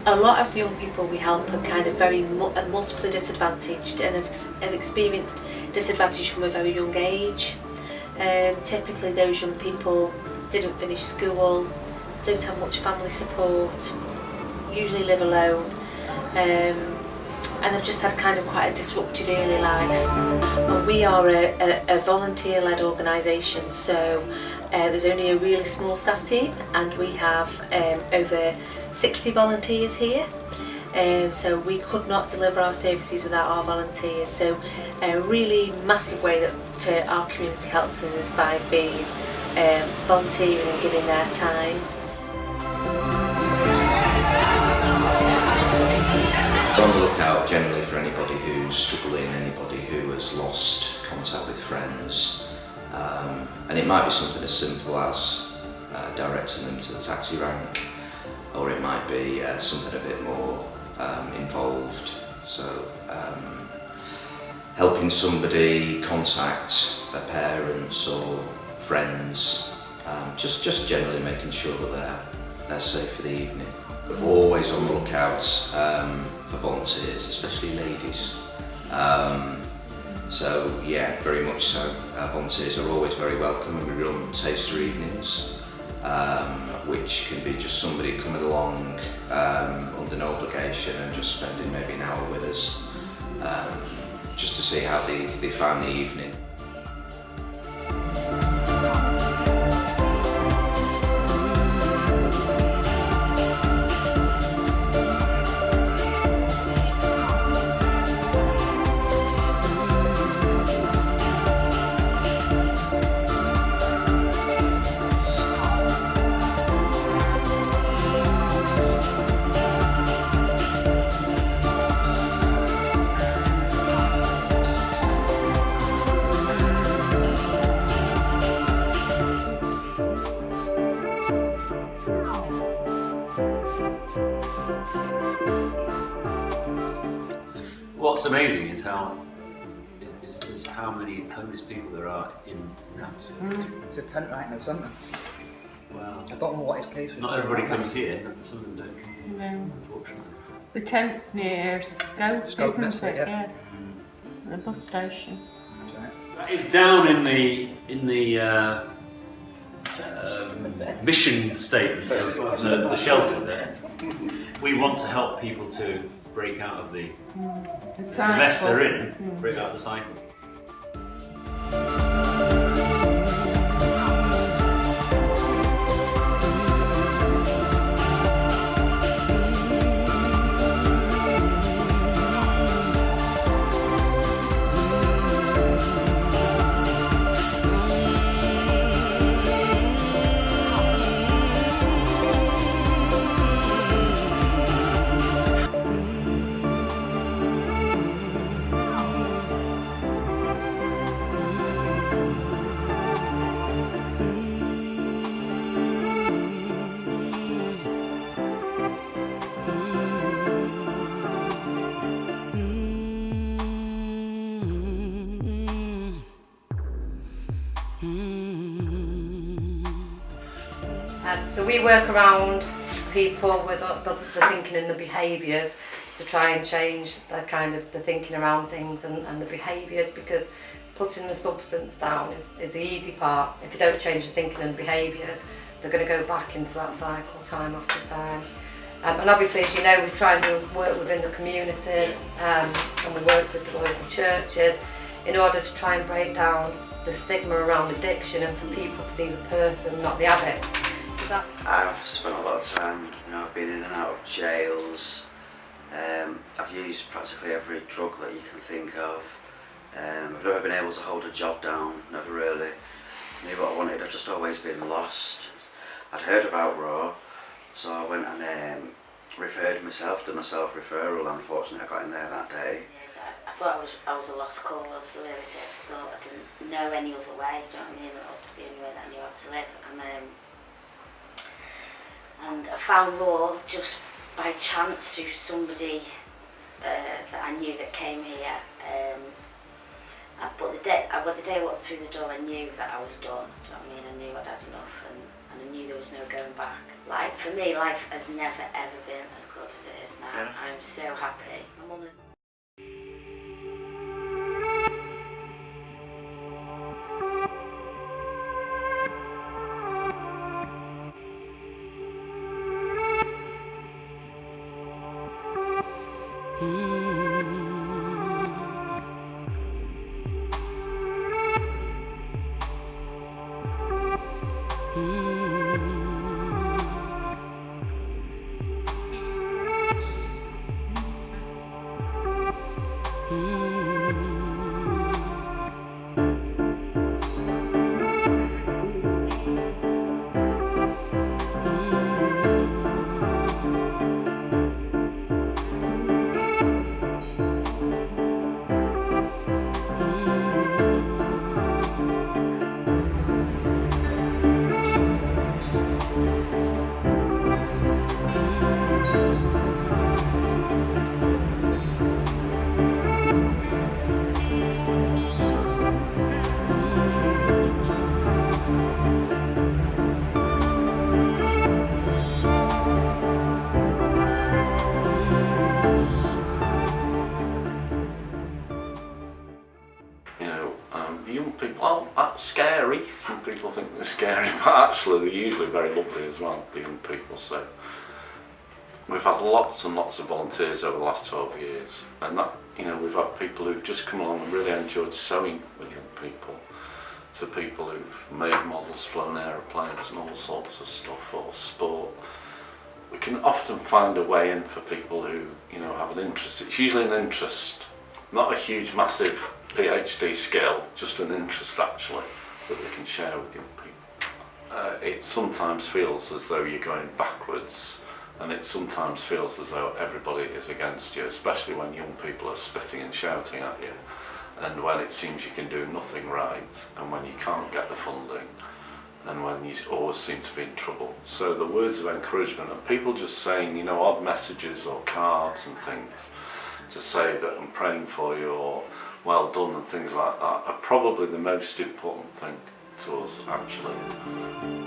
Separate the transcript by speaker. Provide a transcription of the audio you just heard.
Speaker 1: A lot of the young people we help are kind of very multiply disadvantaged and have experienced disadvantage from a very young age. Typically those young people didn't finish school, don't have much family support, usually live alone, and have just had kind of quite a disrupted early life. And we are a volunteer-led organisation, so there's only a really small staff team, and we have over 60 volunteers here. So we could not deliver our services without our volunteers. So a really massive way that our community helps us is by being volunteering and giving their time.
Speaker 2: On the lookout generally for anybody who's struggling, anybody who has lost contact with friends, and it might be something as simple as directing them to the taxi rank, or it might be something a bit more involved, so helping somebody contact their parents or friends, just generally making sure that they're safe for the evening. Always on the lookout for volunteers, especially ladies. So yeah, very much so. Volunteers are always very welcome, and we run taster evenings, which can be just somebody coming along under no obligation and just spending maybe an hour with us, just to see how they find the evening.
Speaker 3: What's amazing is how many homeless people there are in Macclesfield.
Speaker 4: It's a tent right in the centre.
Speaker 3: Wow.
Speaker 4: I don't know what his case is.
Speaker 3: Not everybody comes here, some of them don't come here,
Speaker 5: No.
Speaker 3: unfortunately.
Speaker 5: The tent's near Scope, isn't
Speaker 4: next to
Speaker 5: it?
Speaker 4: it, yeah.
Speaker 5: Yes. The bus station.
Speaker 4: That's right.
Speaker 3: That is down in the mission statement of the shelter there. We want to help people to break out of the mess they're in, break out of the cycle.
Speaker 6: So we work around people with the thinking and the behaviours to try and change the thinking around things and the behaviours, because putting the substance down is the easy part. If you don't change the thinking and behaviours, they're going to go back into that cycle time after time. And obviously, as you know, we try and work within the communities, and we work with the local churches in order to try and break down the stigma around addiction and for people to see the person, not the addict.
Speaker 7: I've spent a lot of time, I've been in and out of jails. I've used practically every drug that you can think of. I've never been able to hold a job down, never really. knew what I wanted. I'd just always been lost. I'd heard about Raw, so I went and referred myself, done a self-referral. Unfortunately, I got in there that day.
Speaker 8: Yes, I thought I was a lost cause, I really did. I thought I didn't know any other way, do you know what I mean? That was the only way that I knew how to live. And I found Raw just by chance through somebody that I knew that came here. But the day I walked through the door, I knew that I was done. Do you know what I mean? I knew I'd had enough, and I knew there was no going back. Like, for me, life has never ever been as good as it is now.
Speaker 3: Yeah.
Speaker 8: I'm so happy. My mum is.
Speaker 9: The young people aren't that scary. Some people think they're scary, but actually they're usually very lovely as well, the young people. So we've had lots and lots of volunteers over the last 12 years, and that, we've had people who've just come along and really enjoyed sewing with young people, to people who've made models, flown aeroplanes and all sorts of stuff, or sport. We can often find a way in for people who, have an interest. It's usually an interest, not a huge, massive PhD skill, just an interest actually, that they can share with young people. It sometimes feels as though you're going backwards, and it sometimes feels as though everybody is against you, especially when young people are spitting and shouting at you, and when it seems you can do nothing right, and when you can't get the funding, and when you always seem to be in trouble. So the words of encouragement, and people just saying, odd messages or cards and things to say that I'm praying for you, or well done and things like that, are probably the most important thing to us actually.